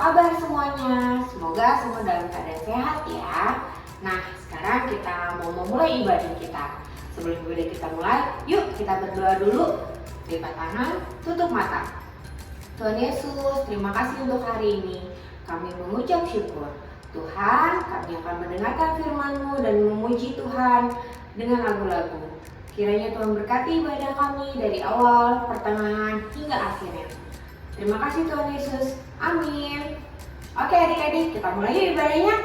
kabar semuanya? Semoga semua dalam keadaan sehat ya. Nah, sekarang kita mau memulai ibadah kita. Sebelum ibadah kita mulai, yuk kita berdoa dulu. Lipat tangan, tutup mata. Tuhan Yesus, terima kasih untuk hari ini. Kami mengucap syukur. Tuhan, kami akan mendengarkan firman-Mu dan memuji Tuhan dengan lagu-lagu. Kiranya Tuhan berkati ibadah kami dari awal, pertengahan, hingga akhirnya. Terima kasih Tuhan Yesus. Amin. Oke adik-adik, kita mulai yuk ibadahnya.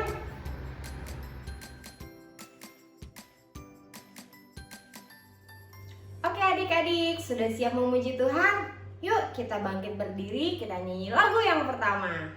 Oke adik-adik, sudah siap memuji Tuhan? Yuk kita bangkit berdiri, kita nyanyi lagu yang pertama.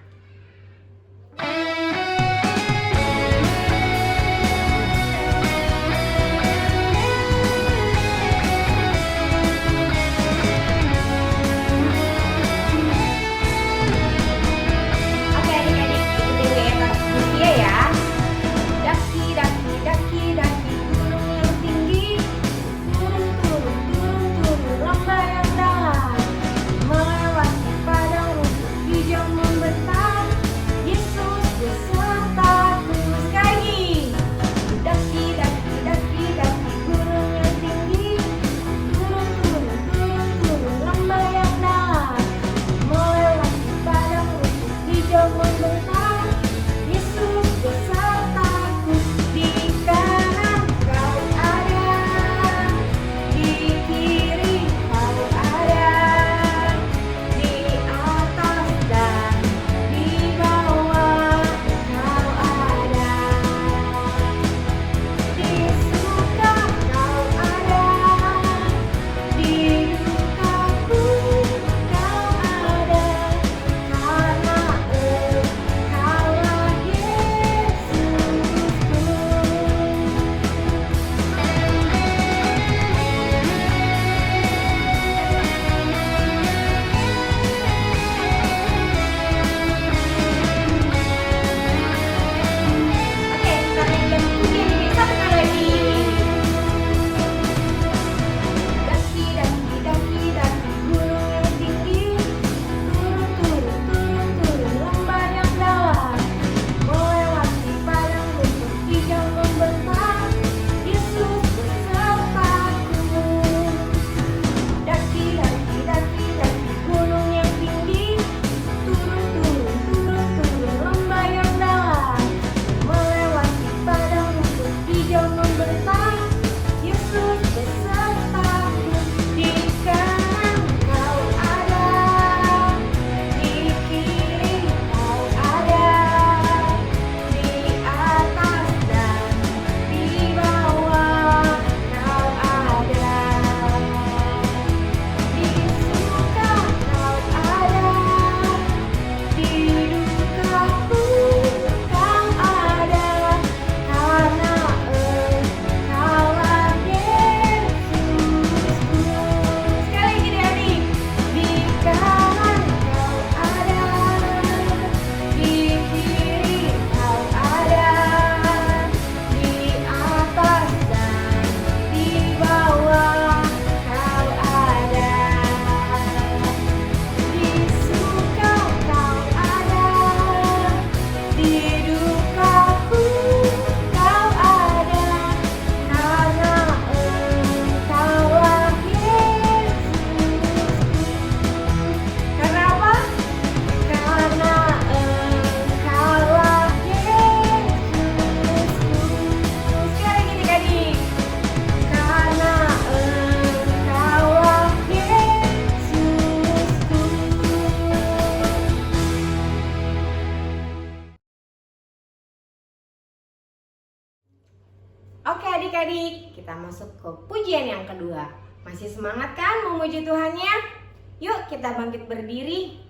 Oke adik-adik, kita masuk ke pujian yang kedua. Masih semangat kan memuji Tuhannya? Yuk kita bangkit berdiri.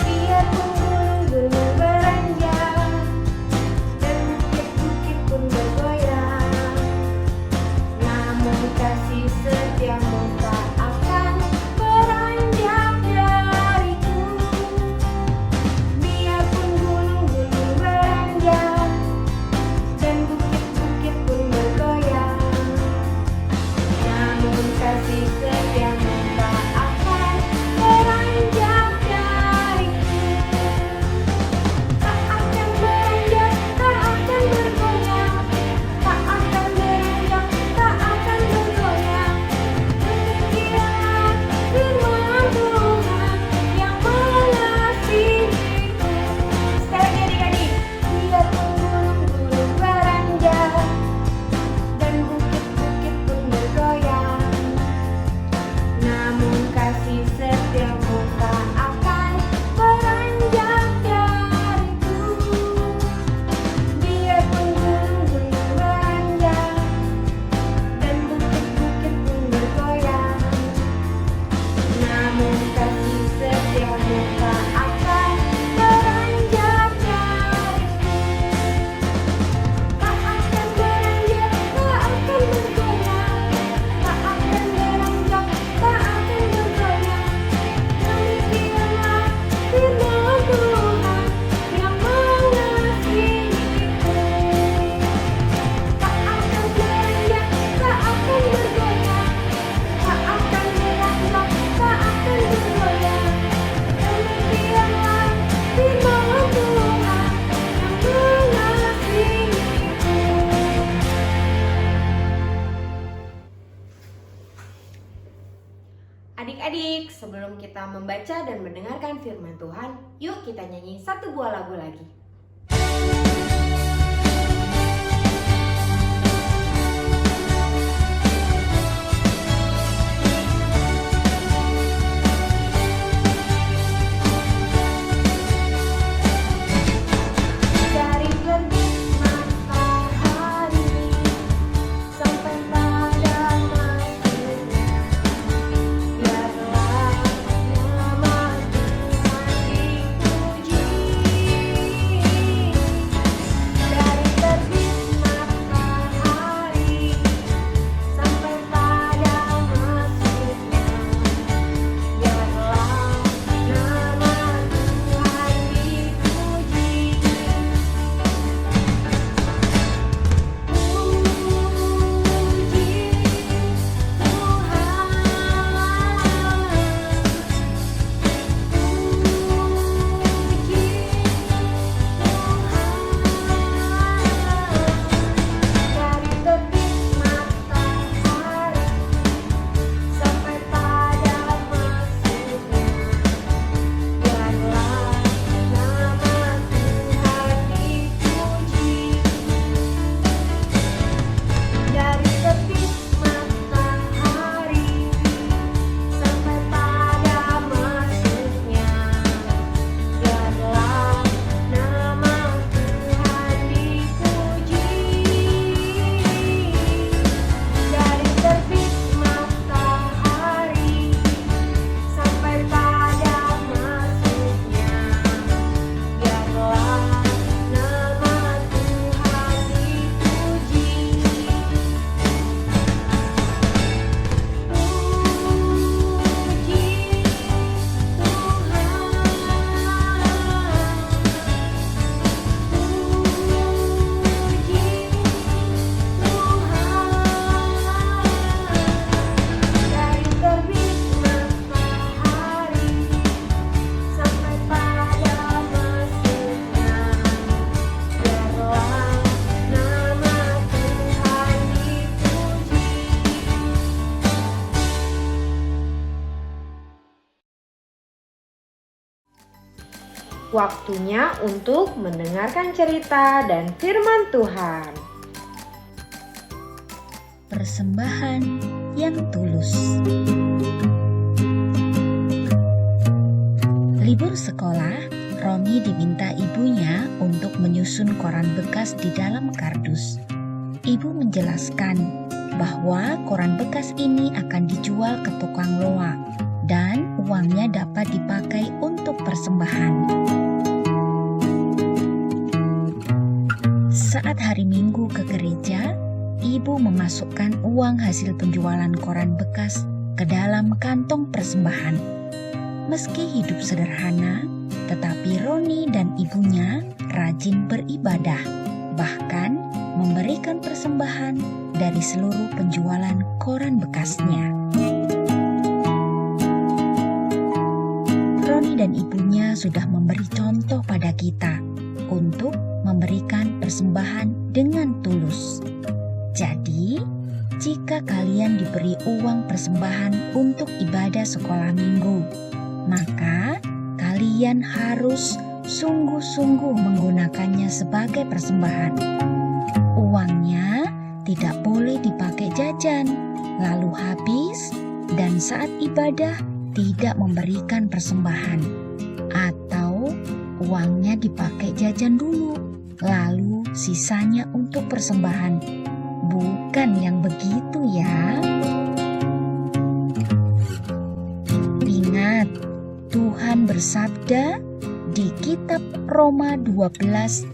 Biarpun gunung-gunung beranjak dan bukit-bukit Adik-adik, sebelum kita membaca dan mendengarkan firman Tuhan, yuk kita nyanyi satu buah lagu lagi. Waktunya untuk mendengarkan cerita dan firman Tuhan. Persembahan yang tulus. Libur sekolah, Romi diminta ibunya untuk menyusun koran bekas di dalam kardus. Ibu menjelaskan bahwa koran bekas ini akan dijual ke tukang loak dan uangnya dapat dipakai untuk persembahan. Saat hari Minggu ke gereja, ibu memasukkan uang hasil penjualan koran bekas ke dalam kantong persembahan. Meski hidup sederhana, tetapi Roni dan ibunya rajin beribadah, bahkan memberikan persembahan dari seluruh penjualan koran bekasnya. Roni dan ibunya sudah memberi contoh pada kita untuk memberikan persembahan dengan tulus. Jadi, jika kalian diberi uang persembahan untuk ibadah sekolah minggu, maka kalian harus sungguh-sungguh menggunakannya sebagai persembahan. Uangnya tidak boleh dipakai jajan, lalu habis, dan saat ibadah tidak memberikan persembahan. Atau uangnya dipakai jajan dulu, lalu sisanya untuk persembahan. Bukan yang begitu ya. Ingat, Tuhan bersabda di kitab Roma 12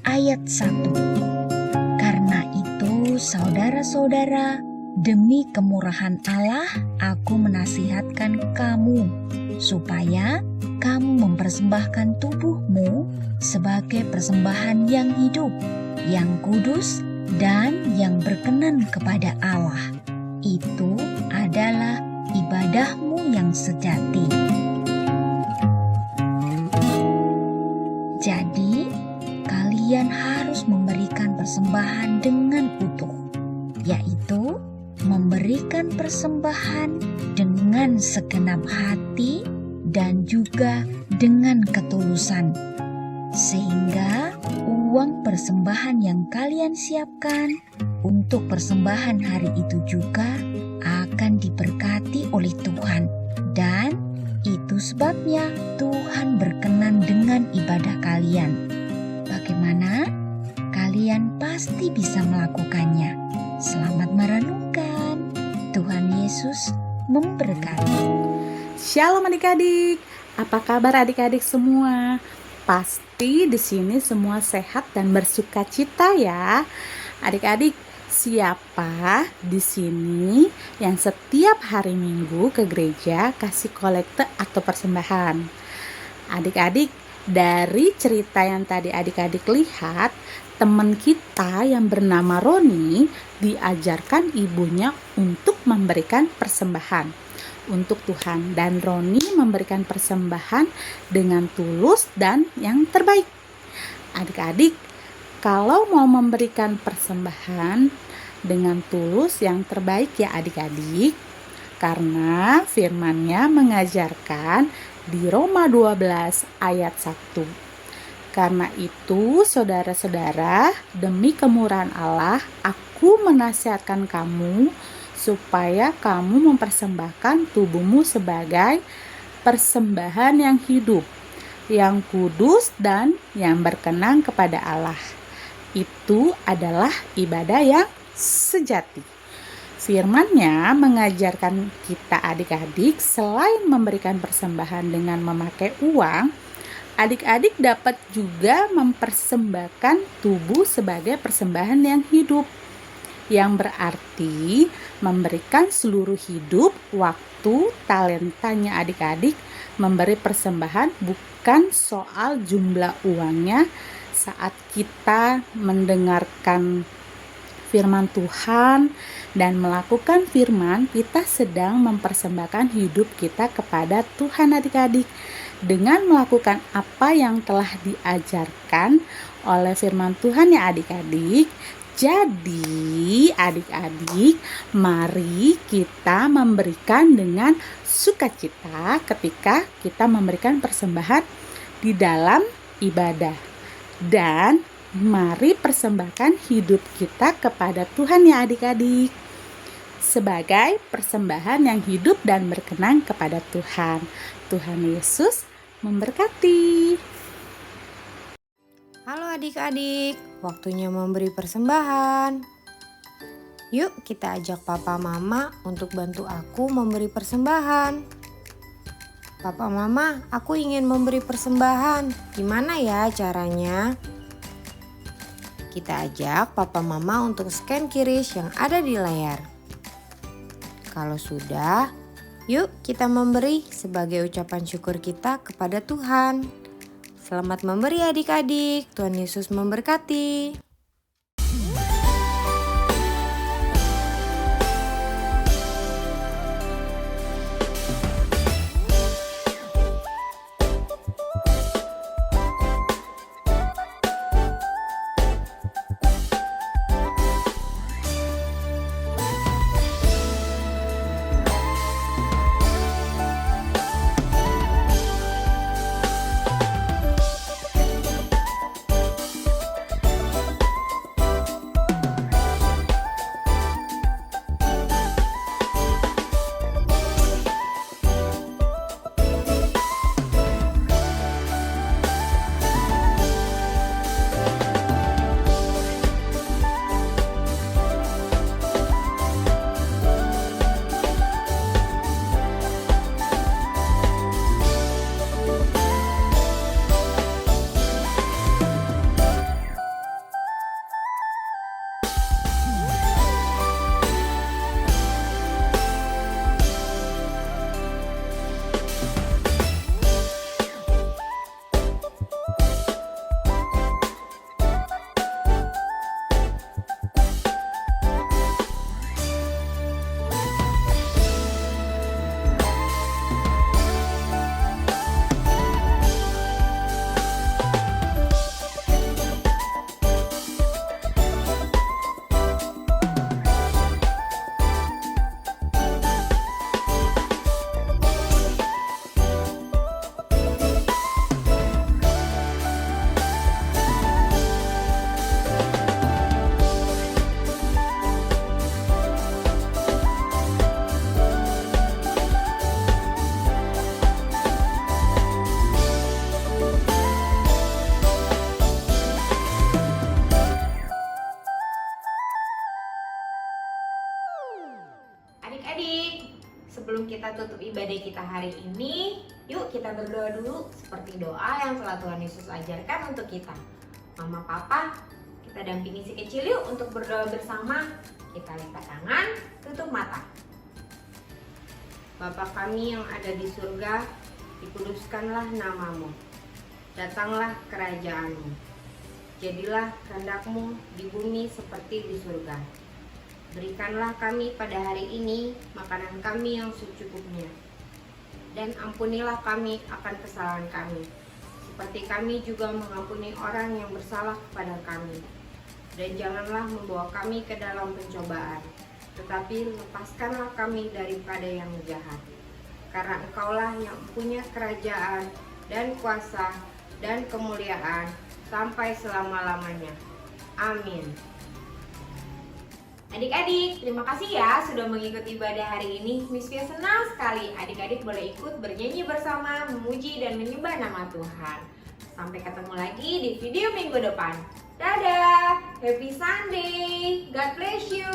ayat 1. Karena itu saudara-saudara, demi kemurahan Allah aku menasihatkan kamu supaya kamu mempersembahkan tubuhmu sebagai persembahan yang hidup, yang kudus, dan yang berkenan kepada Allah. Itu adalah ibadahmu yang sejati. Jadi, kalian harus memberikan persembahan dengan utuh, yaitu memberikan persembahan dengan dengan segenap hati dan juga dengan ketulusan, sehingga uang persembahan yang kalian siapkan untuk persembahan hari itu juga akan diberkati oleh Tuhan. Dan itu sebabnya Tuhan berkenan dengan ibadah kalian. Bagaimana? Kalian pasti bisa melakukannya. Selamat merenungkan. Tuhan Yesus memberkati. Shalom adik-adik. Apa kabar adik-adik semua? Pasti di sini semua sehat dan bersuka cita ya. Adik-adik, siapa di sini yang setiap hari Minggu ke gereja kasih kolekte atau persembahan? Adik-adik, dari cerita yang tadi adik-adik lihat, teman kita yang bernama Roni diajarkan ibunya untuk memberikan persembahan untuk Tuhan, dan Roni memberikan persembahan dengan tulus dan yang terbaik. Adik-adik, kalau mau memberikan persembahan dengan tulus yang terbaik ya adik-adik, karena firman-Nya mengajarkan di Roma 12 ayat 1. Karena itu, saudara-saudara, demi kemurahan Allah, aku menasihatkan kamu supaya kamu mempersembahkan tubuhmu sebagai persembahan yang hidup, yang kudus dan yang berkenan kepada Allah. Itu adalah ibadah yang sejati. Firman-Nya mengajarkan kita adik-adik selain memberikan persembahan dengan memakai uang, adik-adik dapat juga mempersembahkan tubuh sebagai persembahan yang hidup, yang berarti memberikan seluruh hidup, waktu, talentanya adik-adik memberi persembahan, bukan soal jumlah uangnya. Saat kita mendengarkan firman Tuhan dan melakukan firman, kita sedang mempersembahkan hidup kita kepada Tuhan adik-adik dengan melakukan apa yang telah diajarkan oleh firman Tuhan ya adik-adik. Jadi adik-adik, mari kita memberikan dengan sukacita ketika kita memberikan persembahan di dalam ibadah. Dan mari persembahkan hidup kita kepada Tuhan ya adik-adik, sebagai persembahan yang hidup dan berkenan kepada Tuhan. Tuhan Yesus memberkati. Halo adik-adik, waktunya memberi persembahan. Yuk kita ajak papa mama untuk bantu aku memberi persembahan. Papa mama, aku ingin memberi persembahan. Gimana ya caranya? Kita ajak papa mama untuk scan QRIS yang ada di layar. Kalau sudah, yuk kita memberi sebagai ucapan syukur kita kepada Tuhan. Selamat memberi adik-adik, Tuhan Yesus memberkati. Adik-adik, sebelum kita tutup ibadah kita hari ini, yuk kita berdoa dulu seperti doa yang telah Tuhan Yesus ajarkan untuk kita. Mama, Papa, kita dampingi si kecil yuk untuk berdoa bersama. Kita lipat tangan, tutup mata. Bapa kami yang ada di surga, dikuduskanlah namamu. Datanglah kerajaanmu. Jadilah kehendak-Mu di bumi seperti di surga. Berikanlah kami pada hari ini makanan kami yang secukupnya. Dan ampunilah kami akan kesalahan kami, seperti kami juga mengampuni orang yang bersalah kepada kami. Dan janganlah membawa kami ke dalam pencobaan, tetapi lepaskanlah kami daripada yang jahat. Karena Engkaulah yang punya kerajaan dan kuasa dan kemuliaan sampai selama-lamanya. Amin. Adik-adik, terima kasih ya sudah mengikuti ibadah hari ini. Miss Fia senang sekali adik-adik boleh ikut bernyanyi bersama, memuji dan menyembah nama Tuhan. Sampai ketemu lagi di video minggu depan. Dadah, happy Sunday, God bless you.